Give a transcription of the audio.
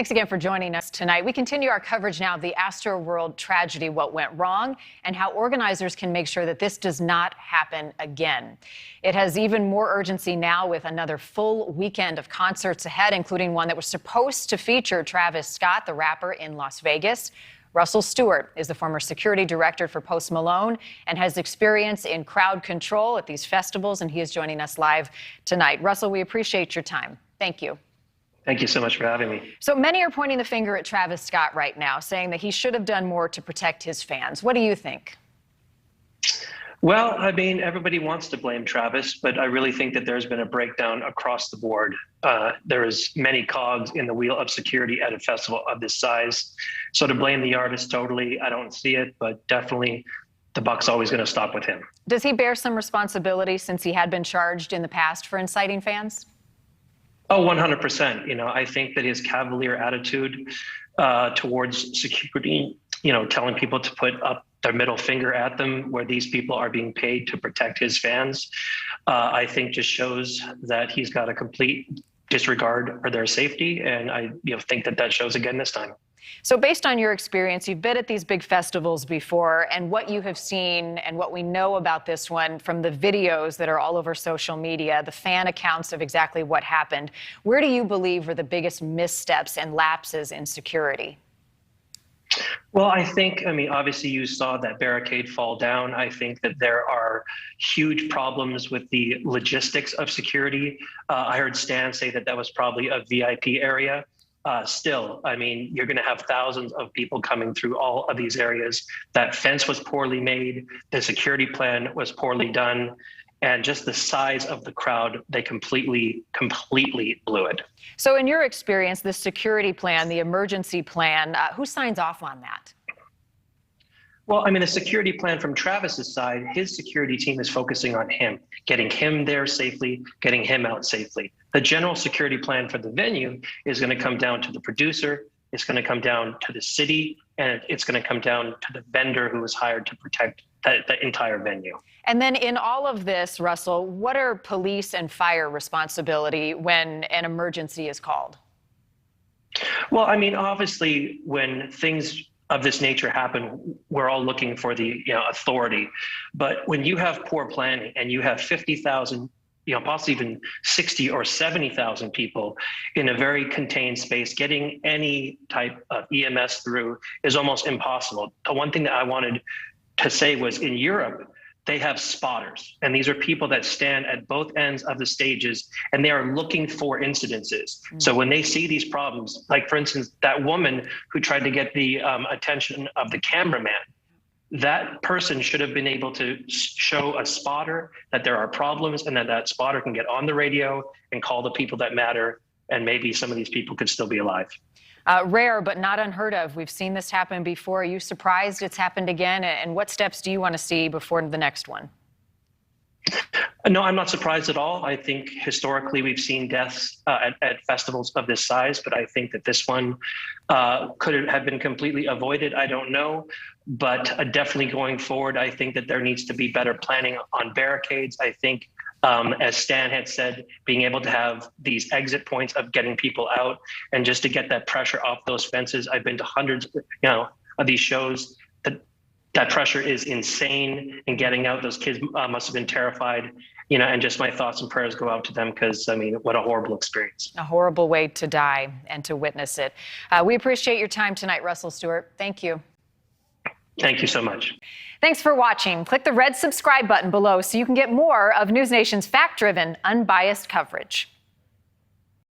Thanks again for joining us tonight. We continue our coverage now of the Astroworld tragedy, what went wrong, and how organizers can make sure that this does not happen again. It has even more urgency now with another full weekend of concerts ahead, including one that was supposed to feature Travis Scott, the rapper, in Las Vegas. Russell Stuart is the former security director for Post Malone and has experience in crowd control at these festivals, and he is joining us live tonight. Russell, we appreciate your time. Thank you. Thank you so much for having me. So many are pointing the finger at Travis Scott right now, saying that he should have done more to protect his fans. What do you think? Well, I mean, everybody wants to blame Travis, but I really think that there's been a breakdown across the board. There is many cogs in the wheel of security at a festival of this size. So to blame the artist totally, I don't see it, but definitely the buck's always going to stop with him. Does he bear some responsibility since he had been charged in the past for inciting fans? Oh, 100%. You know, I think that his cavalier attitude towards security, telling people to put up their middle finger at them where these people are being paid to protect his fans, I think just shows that he's got a complete disregard for their safety. And I think that shows again this time. So based on your experience, you've been at these big festivals before, and what you have seen and what we know about this one from the videos that are all over social media, the fan accounts of exactly what happened, where do you believe were the biggest missteps and lapses in security? Well, I think, obviously you saw that barricade fall down. I think that there are huge problems with the logistics of security. I heard Stan say that was probably a VIP area. Still, you're going to have thousands of people coming through all of these areas. That fence was poorly made. The security plan was poorly done. And just the size of the crowd, they completely blew it. So in your experience, the security plan, the emergency plan, who signs off on that? Well, the security plan from Travis's side, his security team is focusing on him, getting him there safely, getting him out safely. The general security plan for the venue is going to come down to the producer, it's going to come down to the city, and it's going to come down to the vendor who was hired to protect the entire venue. And then in all of this, Russell, what are police and fire responsibility when an emergency is called? Well, obviously, when things of this nature happen, we're all looking for the authority. But when you have poor planning and you have 50,000, possibly even 60 or 70,000 people in a very contained space, getting any type of EMS through is almost impossible. The one thing that I wanted to say was in Europe, they have spotters, and these are people that stand at both ends of the stages, and they are looking for incidences. So when they see these problems, like for instance, that woman who tried to get the attention of the cameraman, that person should have been able to show a spotter that there are problems, and that spotter can get on the radio and call the people that matter, and maybe some of these people could still be alive. Rare, but not unheard of. We've seen this happen before. Are you surprised it's happened again? And what steps do you want to see before the next one? No, I'm not surprised at all. I think historically we've seen deaths at festivals of this size, but I think that this one could have been completely avoided. I don't know, but definitely going forward, I think that there needs to be better planning on barricades. I think, as Stan had said, being able to have these exit points of getting people out and just to get that pressure off those fences. I've been to hundreds, of these shows. That pressure is insane, and getting out, those kids must have been terrified, and just my thoughts and prayers go out to them because, what a horrible experience. A horrible way to die and to witness it. We appreciate your time tonight, Russell Stuart. Thank you. Thank you so much. Thanks for watching. Click the red subscribe button below so you can get more of NewsNation's fact-driven, unbiased coverage.